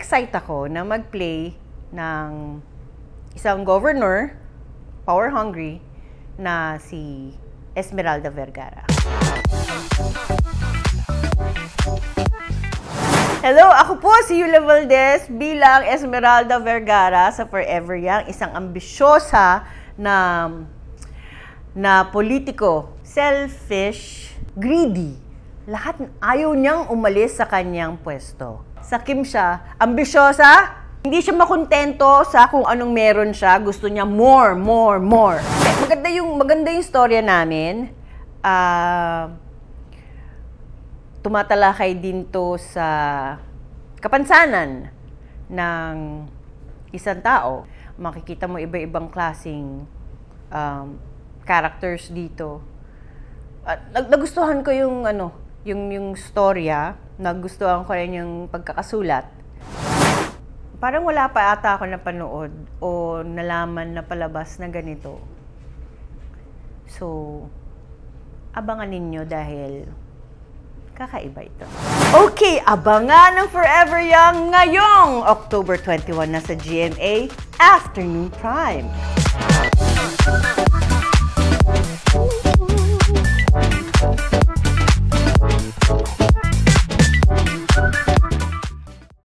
na-excite ako na mag-play ng isang governor, power-hungry, na si Esmeralda Vergara. Hello, ako po si Yula Valdez bilang Esmeralda Vergara sa Forever Young, isang ambisyosa na politiko. Selfish, greedy. Lahat ayaw niyang umalis sa kanyang pwesto. Sa Kim siya, ambisyosa, hindi siya makontento sa kung anong meron siya. Gusto niya more. Maganda yung storya namin. Tumatalakay din to sa kapansanan ng isang tao. Makikita mo iba-ibang klaseng characters dito. Nagustuhan ko yung yung storya, nagustuhan ko rin yung pagkakasulat. Parang wala pa ata ako napanood o nalaman na palabas na ganito. So, abangan ninyo dahil kakaiba ito. Okay, abangan ng Forever Young ngayong October 21 na sa GMA Afternoon Prime.